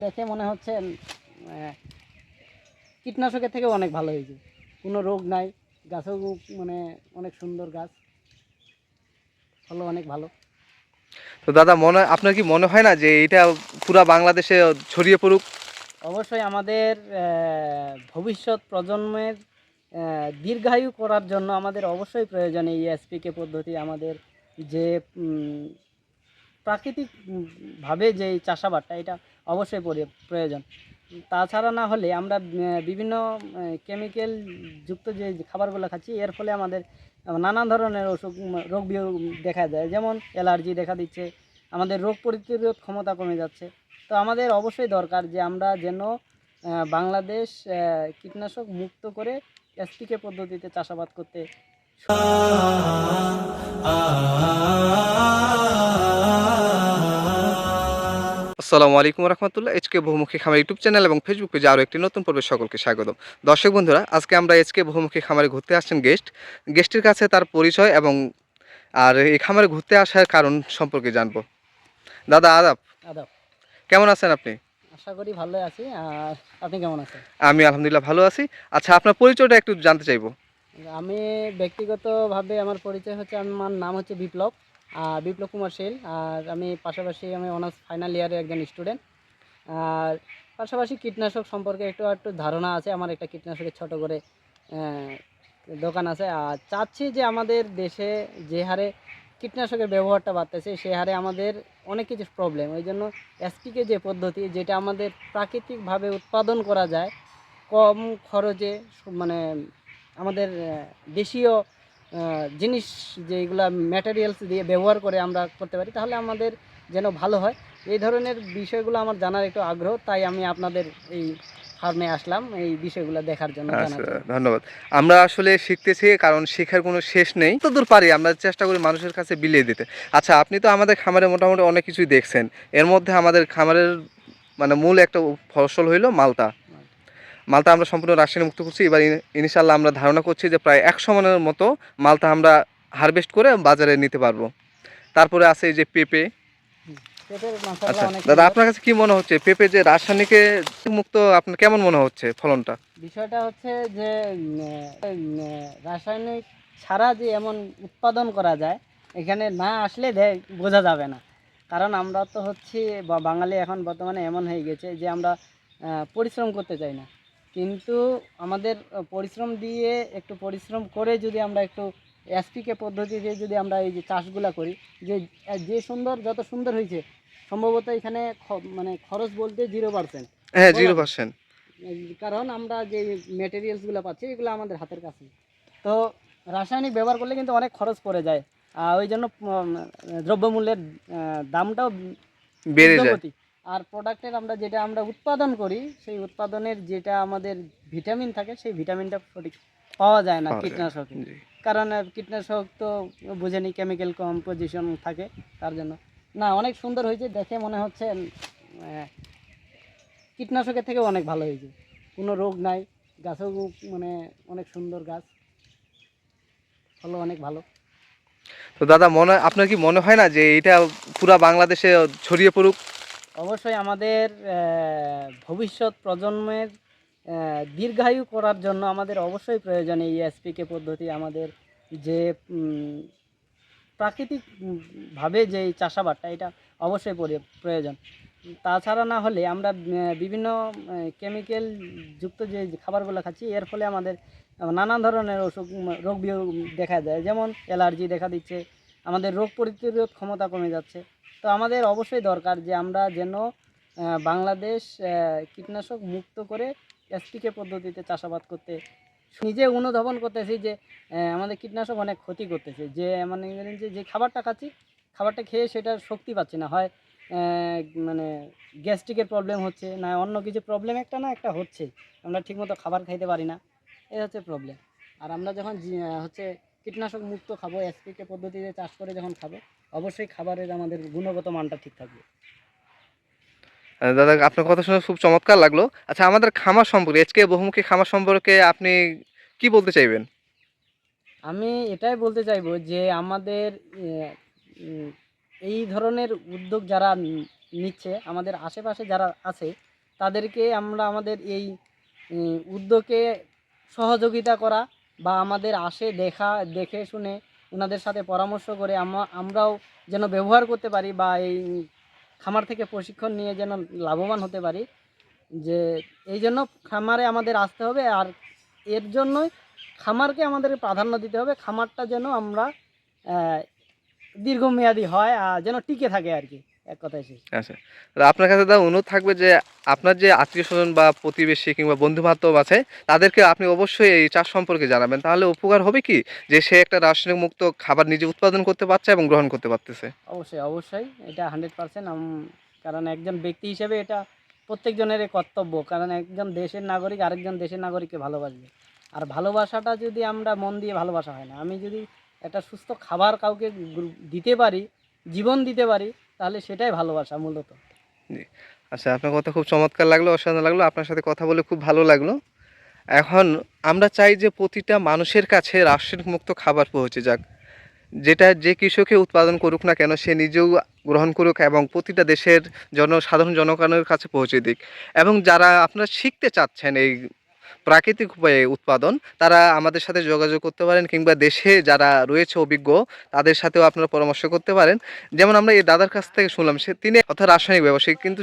দেখে মনে হচ্ছে কীটনাশকের থেকে অনেক ভালো হয়েছে। কোনো রোগ নাই, গাছও মানে অনেক সুন্দর গাছ, ফলও অনেক ভালো। তো দাদা আপনার কি মনে হয় না যে এটা পুরা বাংলাদেশে ছড়িয়ে পড়ুক? অবশ্যই আমাদের ভবিষ্যৎ প্রজন্মের দীর্ঘায়ু করার জন্য আমাদের অবশ্যই প্রয়োজন এই এসপিকে পদ্ধতি। আমাদের যে প্রাকৃতিক ভাবে যে চাষাবাদটা, এটা অবশ্যই প্রয়োজন। তাছাড়া না হলে আমরা বিভিন্ন কেমিক্যাল যুক্ত যে খাবারগুলো খাচ্ছি, এর ফলে আমাদের নানান ধরনের রোগ বিয়োগ দেখা যায়, যেমন অ্যালার্জি দেখা দিচ্ছে, আমাদের রোগ প্রতিরোধ ক্ষমতা কমে যাচ্ছে। তো আমাদের অবশ্যই দরকার যে আমরা যেন বাংলাদেশ কীটনাশক মুক্ত করে এসপিকে পদ্ধতিতে চাষাবাদ করতে। আসসালামু আলাইকুম রহমতুল্লাহ। এইচকে বহুমুখী খামার ইউটিউব চ্যানেল এবং ফেসবুক পেজে আরও একটি নতুন পর্বে সকলকে স্বাগতম। দর্শক বন্ধুরা, আজকে আমরা এইচকে বহুমুখী খামারে ঘুরতে আসছেন গেস্টের কাছে তার পরিচয় এবং এই খামারে ঘুরতে আসার কারণ সম্পর্কে জানবো। দাদা আদাব, আদাব। কেমন আছেন আপনি? আশা করি ভালোই আছি। আর আপনি কেমন আছেন? আমি আলহামদুলিল্লাহ ভালো আছি। আচ্ছা, আপনার পরিচয়টা একটু জানতে চাইবো। আমি ব্যক্তিগতভাবে আমার পরিচয় হচ্ছে, আমার নাম হচ্ছে বিপ্লব, বিপ্লব কুমার শীল। আর আমি পাশাপাশি অনার্স ফাইনাল ইয়ারের একজন স্টুডেন্ট। আর পাশাপাশি কীটনাশক সম্পর্কে একটু একটু ধারণা আছে। আমার একটা কীটনাশকের ছোট করে দোকান আছে। আর চাচ্ছি যে আমাদের দেশে যে হারে কীটনাশকের ব্যবহারটা বাড়তেছে, সে হারে আমাদের অনেক কিছু প্রবলেম। ওই জন্য এসপিকে যে পদ্ধতি, যেটা আমাদের প্রাকৃতিকভাবে উৎপাদন করা যায় কম খরচে, মানে আমাদের দেশীয় জিনিস যেগুলো ম্যাটেরিয়ালস দিয়ে ব্যবহার করে আমরা করতে পারি, তাহলে আমাদের যেন ভালো হয়। এই ধরনের বিষয়গুলো আমার জানার একটু আগ্রহ, তাই আমি আপনাদের এই ফার্মে আসলাম এই বিষয়গুলো দেখার জন্য, জানার আচ্ছা, জন্য। ধন্যবাদ। আমরা আসলে শিখতেছি, কারণ শেখার কোনো শেষ নেই। যতদূর পারি আমরা চেষ্টা করি মানুষের কাছে বিলিয়ে দিতে। আচ্ছা, আপনি তো আমাদের খামারে মোটামুটি অনেক কিছুই দেখছেন। এর মধ্যে আমাদের খামারের মানে মূল একটা ফসল হইল মালটা। মালটা আমরা সম্পূর্ণ রাসায়নিক মুক্ত করছি। এবার ইনশাল্লাহ আমরা ধারণা করছি যে প্রায় 100 মনের মতো মালটা আমরা হারভেস্ট করে বাজারে নিতে পারবো। তারপরে আছে এই যে পেঁপে। পেঁপের মাশাআল্লাহ আচ্ছা অনেক দাদা, সুন্দর। আপনার কাছে কি মনে হচ্ছে পেঁপে যে রাসায়নিকে মুক্ত, আপনার কেমন মনে হচ্ছে ফলনটা? বিষয়টা হচ্ছে যে রাসায়নিক ছাড়া যে এমন উৎপাদন করা যায়, এখানে না আসলে বোঝা যাবে না। কারণ আমরা তো হচ্ছি বাঙালি, এখন বর্তমানে এমন হয়ে গেছে যে আমরা পরিশ্রম করতে চাই না। কিন্তু আমাদের পরিশ্রম দিয়ে, একটু পরিশ্রম করে যদি আমরা একটু এসপিকে পদ্ধতিতে যদি আমরা এই যে চাষগুলা করি, যে যে সুন্দর, যত সুন্দর হয়েছে, সম্ভবত এখানে মানে খরচ বলতে 0%। হ্যাঁ, বলা যায়। 0%। কারণ আমরা যে মেটেরিয়ালসগুলো পাচ্ছি, এগুলো আমাদের হাতের কাছে। তো রাসায়নিক ব্যবহার করলে কিন্তু অনেক খরচ পড়ে যায়। ওই জন্য দ্রব্যমূল্যের দামটাও বেড়ে যায়। ঊর্ধ্বগতি। আর প্রোডাক্টের আমরা যেটা আমরা উৎপাদন করি, সেই উৎপাদনের যেটা আমাদের ভিটামিন থাকে, সেই ভিটামিনটা সঠিক পাওয়া যায় না পাওয়া যায় না। কীটনাশকে। জি। কারণ কীটনাশক তো বুঝেনি, কেমিক্যাল কম্পোজিশন থাকে, তার জন্য। না, অনেক সুন্দর হয়েছে, দেখে মনে হচ্ছে কীটনাশকের থেকেও অনেক ভালো হয়েছে। কোনো রোগ নাই, গাছও মানে অনেক সুন্দর গাছ, ফলও অনেক ভালো। তো দাদা, আপনার কি মনে হয় না যে এটা পুরা বাংলাদেশে ছড়িয়ে পড়ুক? অবশ্যই আমাদের ভবিষ্যৎ প্রজন্মের দীর্ঘায়ু করার জন্য আমাদের অবশ্যই প্রয়োজন এই এসপিকে পদ্ধতি। আমাদের যে প্রাকৃতিক ভাবে যে চাষাবাদটা, এটা অবশ্যই প্রয়োজন। তাছাড়া না হলে আমরা বিভিন্ন কেমিক্যাল যুক্ত যে খাবারগুলো খাচ্ছি, এর ফলে আমাদের নানান ধরনের রোগ বিয়োগ দেখা যায়, যেমন অ্যালার্জি দেখা দিচ্ছে, আমাদের রোগ প্রতিরোধ ক্ষমতা কমে যাচ্ছে। তো আমাদের অবশ্যই দরকার যে আমরা যেন বাংলাদেশ কীটনাশক মুক্ত করে এসপিকে পদ্ধতিতে চাষাবাদ করতে। নিজে অনুধাবন করতেছি যে আমাদের কীটনাশক অনেক ক্ষতি করতেছে। যে মানে যে খাবারটা খাচ্ছি, খাবারটা খেয়ে সেটার শক্তি পাচ্ছি না, হয় মানে গ্যাস্ট্রিকের প্রবলেম হচ্ছে, না অন্য কিছু প্রবলেম একটা না একটা হচ্ছে। আমরা ঠিকমতো খাবার খাইতে পারি না, এই হচ্ছে প্রবলেম। আর আমরা যখন হচ্ছে কীটনাশক মুক্ত খাবো, এসপিকে পদ্ধতিতে চাষ করে যখন খাবো, অবশ্যই খাবারের আমাদের গুণগত মানটা ঠিক থাকবে। দাদা, আপনার কথা শুনে খুব চমৎকার লাগলো। আচ্ছা, আমাদের খামার সম্পর্কে, এইচকে বহুমুখী খামার সম্পর্কে আপনি কি বলতে চাইবেন? আমি এটাই বলতে চাইবো যে আমাদের উম, এই ধরনের উদ্যোগ যারা নিচ্ছে, আমাদের আশেপাশে যারা আছে, তাদেরকে আমরা আমাদের এই উদ্যোগে সহযোগিতা করা বা আমাদের দেখে শুনে ওনাদের সাথে পরামর্শ করে আমরাও যেন ব্যবহার করতে পারি বা এই খামার থেকে প্রশিক্ষণ নিয়ে যেন লাভবান হতে পারি, যে এই জন্য খামারে আমাদের আসতে হবে। আর এর জন্যই খামারকে আমাদের প্রাধান্য দিতে হবে, খামারটা যেন আমরা দীর্ঘমেয়াদী হয় আর যেন টিকে থাকে আর কি, এক কথায় শেষ। আচ্ছা, তো আপনার কাছে দাদা অনুরোধ থাকবে যে আপনার যে আত্মীয় স্বজন বা প্রতিবেশী কিংবা বন্ধু বান্ধব আছে তাদেরকে আপনি অবশ্যই এই চাষ সম্পর্কে জানাবেন, তাহলে উপকার হবে কি যে সে একটা রাসায়নিক মুক্ত খাবার নিজে উৎপাদন করতে পারছে এবং গ্রহণ করতে পারতেছে। অবশ্যই অবশ্যই এটা 100%। কারণ একজন ব্যক্তি হিসেবে এটা প্রত্যেকজনেরই কর্তব্য, কারণ একজন দেশের নাগরিক আরেকজন দেশের নাগরিককে ভালোবাসবে। আর ভালোবাসাটা যদি আমরা মন দিয়ে ভালোবাসা হয় না, আমি যদি একটা সুস্থ খাবার কাউকে দিতে পারি, জীবন দিতে পারি, তাহলে সেটাই ভালোবাসা মূলত। জি। আচ্ছা, আপনার কথা খুব চমৎকার লাগলো, অসাধারণ লাগলো, আপনার সাথে কথা বলে খুব ভালো লাগলো। এখন আমরা চাই যে প্রতিটা মানুষের কাছে রাসায়নিক মুক্ত খাবার পৌঁছে যাক, যেটা যে কৃষকে উৎপাদন করুক না কেন সে নিজেও গ্রহণ করুক এবং প্রতিটা দেশের সাধারণ জনগণের কাছে পৌঁছে দিক। এবং যারা আপনারা শিখতে চাচ্ছেন এই প্রাকৃতিক উপায়ে উৎপাদন, তারা আমাদের সাথে যোগাযোগ করতে পারেন কিংবা দেশে যারা রয়েছে অভিজ্ঞ তাদের সাথেও আপনারা পরামর্শ করতে পারেন। যেমন আমরা এই দাদার কাছ থেকে শুনলাম, তিনি অর্থাৎ রাসায়নিক ব্যবসায়ী, কিন্তু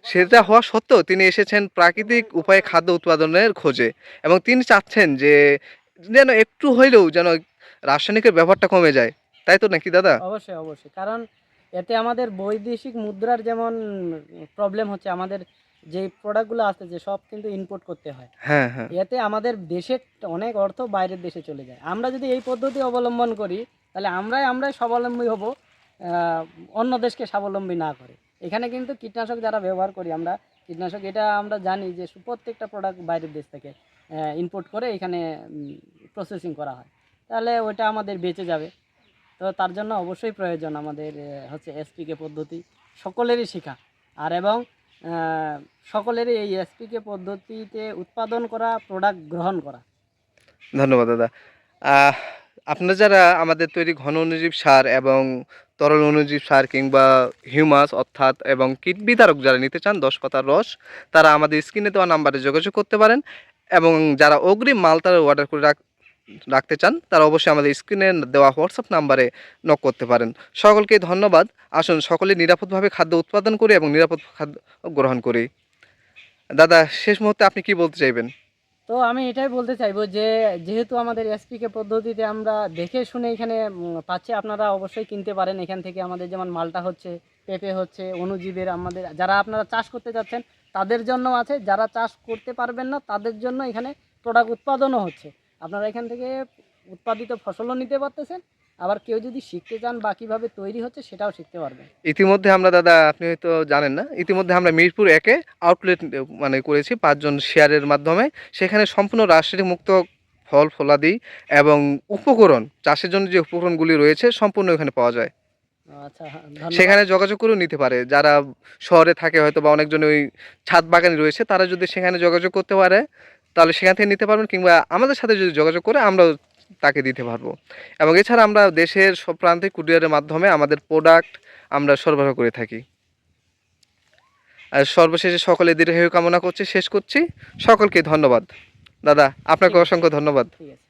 সেটা হওয়া সত্ত্বেও তিনি এসেছেন প্রাকৃতিক উপায়ে খাদ্য উৎপাদনের খোঁজে এবং তিনি চাচ্ছেন যে যেন একটু হইলেও যেন রাসায়নিকের ব্যবহারটা কমে যায়, তাই তো নাকি দাদা? অবশ্যই অবশ্যই, কারণ এতে আমাদের বৈদেশিক মুদ্রার যেমন প্রবলেম হচ্ছে, আমাদের যে প্রোডাক্টগুলো আসতেছে সব কিন্তু ইম্পোর্ট করতে হয়। হ্যাঁ, হ্যাঁ। এতে আমাদের দেশের অনেক অর্থ বাইরের দেশে চলে যায়। আমরা যদি এই পদ্ধতি অবলম্বন করি তাহলে আমরাই স্বাবলম্বী হব, অন্য দেশকে স্বাবলম্বী না করে। এখানে কিন্তু কীটনাশক যারা ব্যবহার করি আমরা, কীটনাশক এটা আমরা জানি যে প্রত্যেকটা প্রোডাক্ট বাইরের দেশ থেকে ইম্পোর্ট করে এখানে প্রসেসিং করা হয়, তাহলে ওইটা আমাদের বেঁচে যাবে। তো তার জন্য অবশ্যই প্রয়োজন আমাদের হচ্ছে এসপিকে পদ্ধতি সকলেরই শেখা, আর এবং সকলেরই এই এসপিকে পদ্ধতিতে উৎপাদন করা প্রোডাক্ট গ্রহণ করা। ধন্যবাদ দাদা। আহ, আপনারা যারা আমাদের তৈরি ঘন অণুজীব সার এবং তরল অণুজীব সার কিংবা হিউমাস অর্থাৎ এবং কীট বিতারক যারা নিতে চান 10 পাতার রস, তারা আমাদের স্ক্রিনে দেওয়া নাম্বারে যোগাযোগ করতে পারেন। এবং যারা অগ্রিম মাল তারা অর্ডার করে রাখতে চান তারা অবশ্যই আমাদের স্ক্রিনে দেওয়া হোয়াটসঅ্যাপ নাম্বারে নক করতে পারেন। সকলকে ধন্যবাদ। আসুন সকলে নিরাপদভাবে খাদ্য উৎপাদন করি এবং নিরাপদ খাদ্য গ্রহণ করি। দাদা, শেষ মুহূর্তে আপনি কি বলতে চাইবেন? তো আমি এটাই বলতে চাইবো যে যেহেতু আমাদের এসপিকে পদ্ধতিতে আমরা দেখে শুনে এখানে পাচ্ছি, আপনারা অবশ্যই কিনতে পারেন এখান থেকে। আমাদের যেমন মালটা হচ্ছে, পেঁপে হচ্ছে, অণুজীবের আমাদের যারা আপনারা চাষ করতে যাচ্ছেন তাদের জন্য আছে, যারা চাষ করতে পারবেন না তাদের জন্য এখানে প্রোডাক্ট উৎপাদনও হচ্ছে। আপনারা এখান থেকে উৎপাদিত ফসলও নিতে পারতেছেন, আবার কেউ যদি শিখতে চান বা কীভাবে তৈরি হচ্ছে সেটাও শিখতে পারবেন। ইতিমধ্যে আমরা দাদা, আপনি হয়তো জানেন না, ইতিমধ্যে আমরা মিরপুর 1-এ আউটলেট মানে করেছি 5 জন শেয়ারের মাধ্যমে। সেখানে সম্পূর্ণ রাসায়নিক মুক্ত ফল ফলাদি এবং উপকরণ, চাষের জন্য যে উপকরণগুলি রয়েছে সম্পূর্ণ এখানে পাওয়া যায়। আচ্ছা, ধন্যবাদ। সেখানে যোগাযোগ করেও নিতে পারে যারা শহরে থাকে, হয়তো বা অনেকজন ওই ছাদ বাগানে রয়েছে, তারা যদি সেখানে যোগাযোগ করতে পারে তাহলে সেখান থেকে নিতে পারবেন, কিংবা আমাদের সাথে যদি যোগাযোগ করে আমরাও তাকে দিতে পারবো। এবং এছাড়া আমরা দেশের সব প্রান্তে কুরিয়ারের মাধ্যমে আমাদের প্রোডাক্ট আমরা সরবরাহ করে থাকি। আর সর্বশেষে সকলে দীর্ঘায়ু কামনা করছি, শেষ করছি। সকলকে ধন্যবাদ। দাদা, আপনাকে অসংখ্য ধন্যবাদ। ঠিক আছে।